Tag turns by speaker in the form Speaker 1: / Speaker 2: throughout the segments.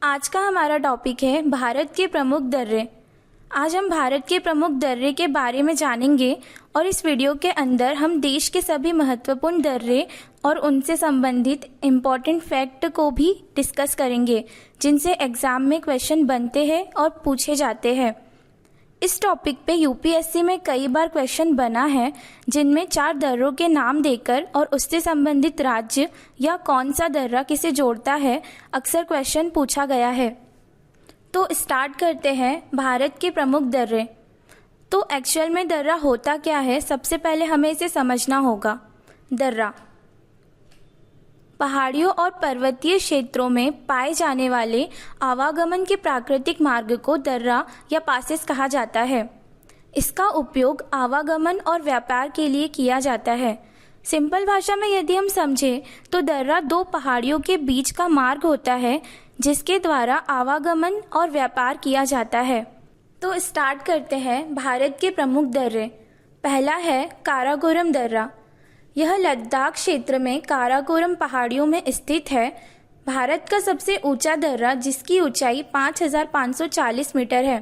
Speaker 1: आज का हमारा टॉपिक है भारत के प्रमुख दर्रे। आज हम भारत के प्रमुख दर्रे के बारे में जानेंगे और इस वीडियो के अंदर हम देश के सभी महत्वपूर्ण दर्रे और उनसे संबंधित इम्पॉर्टेंट फैक्ट को भी डिस्कस करेंगे, जिनसे एग्जाम में क्वेश्चन बनते हैं और पूछे जाते हैं। इस टॉपिक पे यूपीएससी में कई बार क्वेश्चन बना है, जिनमें 4 दर्रों के नाम देकर और उससे संबंधित राज्य या कौन सा दर्रा किसे जोड़ता है अक्सर क्वेश्चन पूछा गया है। तो स्टार्ट करते हैं भारत के प्रमुख दर्रे। तो एक्चुअल में दर्रा होता क्या है, सबसे पहले हमें इसे समझना होगा। दर्रा पहाड़ियों और पर्वतीय क्षेत्रों में पाए जाने वाले आवागमन के प्राकृतिक मार्ग को दर्रा या पासेस कहा जाता है। इसका उपयोग आवागमन और व्यापार के लिए किया जाता है। सिंपल भाषा में यदि हम समझें तो दर्रा 2 पहाड़ियों के बीच का मार्ग होता है, जिसके द्वारा आवागमन और व्यापार किया जाता है। तो स्टार्ट करते हैं भारत के प्रमुख दर्रे। पहला है काराकोरम दर्रा। यह लद्दाख क्षेत्र में काराकोरम पहाड़ियों में स्थित है। भारत का सबसे ऊंचा दर्रा, जिसकी ऊंचाई 5540 मीटर है।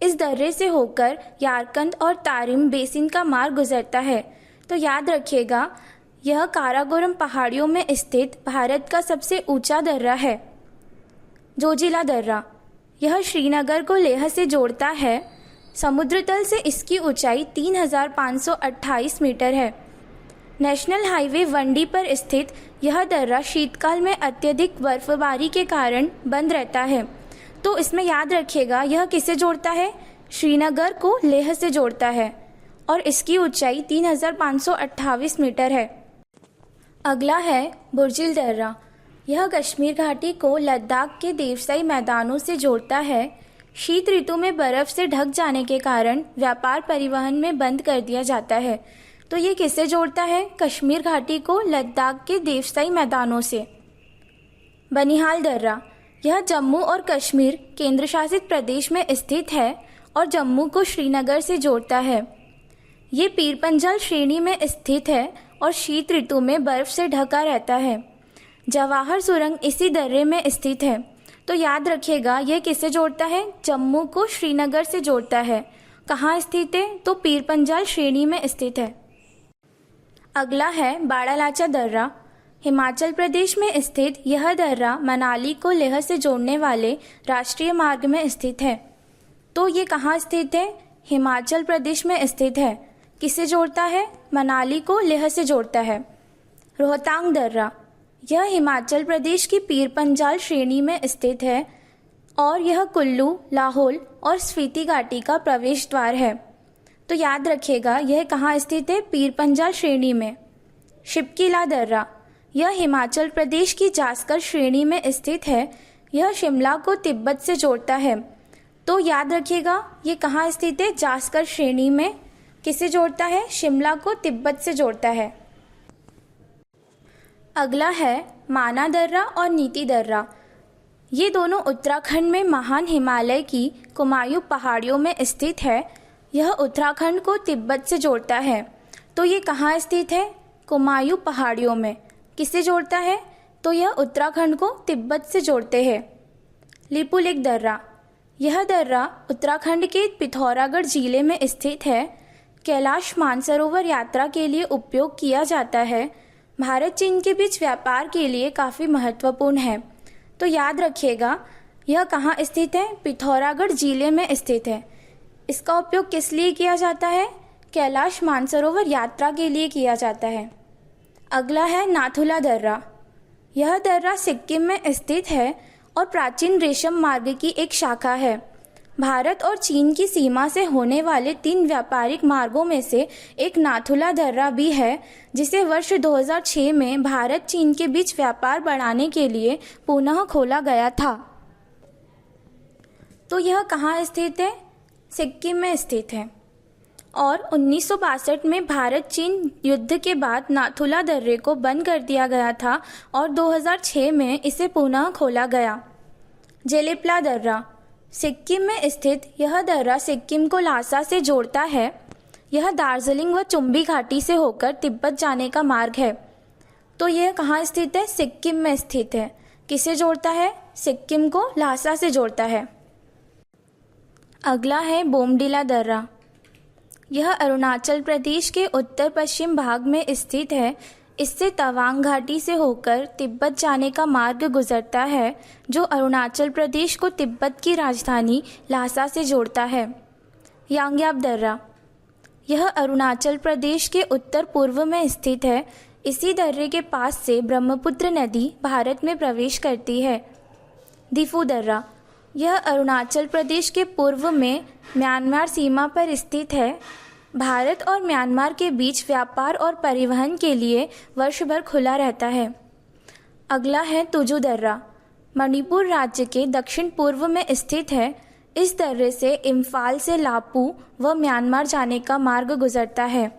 Speaker 1: इस दर्रे से होकर यारकंद और तारिम बेसिन का मार्ग गुजरता है। तो याद रखिएगा, यह काराकोरम पहाड़ियों में स्थित भारत का सबसे ऊंचा दर्रा है। जोजिला दर्रा, यह श्रीनगर को लेह से जोड़ता है। समुद्र तल से इसकी ऊंचाई 3528 मीटर है। नेशनल हाईवे 1D पर स्थित यह दर्रा शीतकाल में अत्यधिक बर्फबारी के कारण बंद रहता है। तो इसमें याद रखिएगा, यह किसे जोड़ता है? श्रीनगर को लेह से जोड़ता है और इसकी ऊंचाई 3528 मीटर है। अगला है बुर्जिल दर्रा। यह कश्मीर घाटी को लद्दाख के देवसाई मैदानों से जोड़ता है। शीत ऋतु में बर्फ से ढक जाने के कारण व्यापार परिवहन में बंद कर दिया जाता है। तो ये किससे जोड़ता है? कश्मीर घाटी को लद्दाख के देवसाई मैदानों से। बनिहाल दर्रा, यह जम्मू और कश्मीर केंद्र शासित प्रदेश में स्थित है और जम्मू को श्रीनगर से जोड़ता है। ये पीरपंजल श्रेणी में स्थित है और शीत ऋतु में बर्फ से ढका रहता है। जवाहर सुरंग इसी दर्रे में स्थित है। तो याद रखिएगा, यह किससे जोड़ता है? जम्मू को श्रीनगर से जोड़ता है। कहाँ स्थित है? तो पीरपंजल श्रेणी में स्थित है। अगला है बाड़ालाचा दर्रा। हिमाचल प्रदेश में स्थित यह दर्रा मनाली को लेह से जोड़ने वाले राष्ट्रीय मार्ग में स्थित है। तो ये कहाँ स्थित है? हिमाचल प्रदेश में स्थित है। किसे जोड़ता है? मनाली को लेह से जोड़ता है। रोहतांग दर्रा, यह हिमाचल प्रदेश की पीरपंजाल श्रेणी में स्थित है और यह कुल्लू, लाहौल और स्पीति घाटी का प्रवेश द्वार है। तो याद रखिएगा, यह कहाँ स्थित है? पीरपंजाल श्रेणी में। शिपकिला दर्रा, यह हिमाचल प्रदेश की जास्कर श्रेणी में स्थित है। यह शिमला को तिब्बत से जोड़ता है। तो याद रखिएगा, ये कहाँ स्थित है? जास्कर श्रेणी में। किसे जोड़ता है? शिमला को तिब्बत से जोड़ता है। अगला है माना दर्रा और नीति दर्रा। ये दोनों उत्तराखंड में महान हिमालय की कुमायूं पहाड़ियों में स्थित है। यह उत्तराखंड को तिब्बत से जोड़ता है। तो ये कहाँ स्थित है? कुमायूं पहाड़ियों में। किसे जोड़ता है? तो यह उत्तराखंड को तिब्बत से जोड़ते हैं। लिपुलेख दर्रा, यह दर्रा उत्तराखंड के पिथौरागढ़ जिले में स्थित है। कैलाश मानसरोवर यात्रा के लिए उपयोग किया जाता है। भारत चीन के बीच व्यापार के लिए काफ़ी महत्वपूर्ण है। तो याद रखिएगा, यह कहाँ स्थित है? पिथौरागढ़ जिले में स्थित है। इसका उपयोग किस लिए किया जाता है? कैलाश मानसरोवर यात्रा के लिए किया जाता है। अगला है नाथुला दर्रा। यह दर्रा सिक्किम में स्थित है और प्राचीन रेशम मार्ग की एक शाखा है। भारत और चीन की सीमा से होने वाले 3 व्यापारिक मार्गों में से एक नाथुला दर्रा भी है, जिसे वर्ष 2006 में भारत चीन के बीच व्यापार बढ़ाने के लिए पुनः खोला गया था। तो यह कहाँ स्थित है? सिक्किम में स्थित है। और 1962 में भारत चीन युद्ध के बाद नाथुला दर्रे को बंद कर दिया गया था और 2006 में इसे पुनः खोला गया। जेलिपला दर्रा, सिक्किम में स्थित यह दर्रा सिक्किम को ल्हासा से जोड़ता है। यह दार्जिलिंग व चुम्बी घाटी से होकर तिब्बत जाने का मार्ग है। तो यह कहाँ स्थित है? सिक्किम में स्थित है। किसे जोड़ता है? सिक्किम को ल्हासा से जोड़ता है। अगला है बोमडिला दर्रा। यह अरुणाचल प्रदेश के उत्तर पश्चिम भाग में स्थित है। इससे तवांग घाटी से होकर तिब्बत जाने का मार्ग गुजरता है, जो अरुणाचल प्रदेश को तिब्बत की राजधानी ल्हासा से जोड़ता है। यांग्याप दर्रा। यह अरुणाचल प्रदेश के उत्तर पूर्व में स्थित है। इसी दर्रे के पास से ब्रह्मपुत्र नदी भारत में प्रवेश करती है। दिफू दर्रा। यह अरुणाचल प्रदेश के पूर्व में म्यांमार सीमा पर स्थित है। भारत और म्यांमार के बीच व्यापार और परिवहन के लिए वर्ष भर खुला रहता है। अगला है तुजू दर्रा। मणिपुर राज्य के दक्षिण पूर्व में स्थित है। इस दर्रे से इम्फाल से लापू व म्यांमार जाने का मार्ग गुजरता है।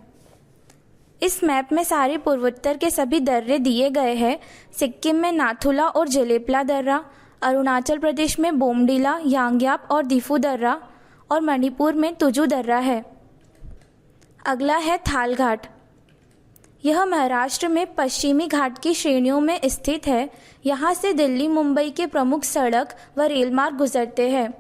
Speaker 1: इस मैप में सारे पूर्वोत्तर के सभी दर्रे दिए गए हैं। सिक्किम में नाथुला और जेलेपला दर्रा, अरुणाचल प्रदेश में बोमडिला, यांग्याप और दिफू दर्रा और मणिपुर में तुजू दर्रा है। अगला है थाल घाट। यह महाराष्ट्र में पश्चिमी घाट की श्रेणियों में स्थित है। यहाँ से दिल्ली मुंबई के प्रमुख सड़क व रेलमार्ग गुजरते हैं।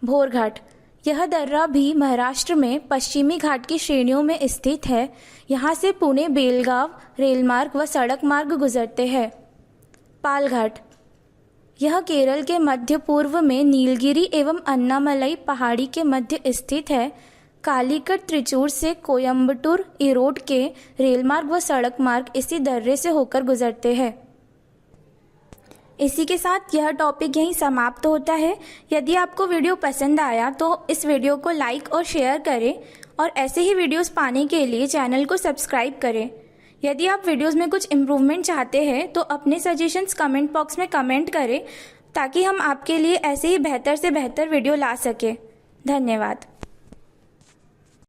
Speaker 1: भोर घाट। यह दर्रा भी महाराष्ट्र में पश्चिमी घाट की श्रेणियों में स्थित है। यहाँ से पुणे बेलगांव रेलमार्ग व सड़क मार्ग गुजरते हैं। पाल घाट। यह केरल के मध्य पूर्व में नीलगिरी एवं अन्नामलई पहाड़ी के मध्य स्थित है। कालीकट त्रिचूर से कोयम्बटूर इरोड के रेलमार्ग व सड़क मार्ग इसी दर्रे से होकर गुजरते हैं। इसी के साथ यह टॉपिक यहीं समाप्त होता है। यदि आपको वीडियो पसंद आया तो इस वीडियो को लाइक और शेयर करें और ऐसे ही वीडियोस पाने के लिए चैनल को सब्सक्राइब करें। यदि आप वीडियोस में कुछ इम्प्रूवमेंट चाहते हैं तो अपने सजेशंस कमेंट बॉक्स में कमेंट करें, ताकि हम आपके लिए ऐसे ही बेहतर से बेहतर वीडियो ला सकें। धन्यवाद।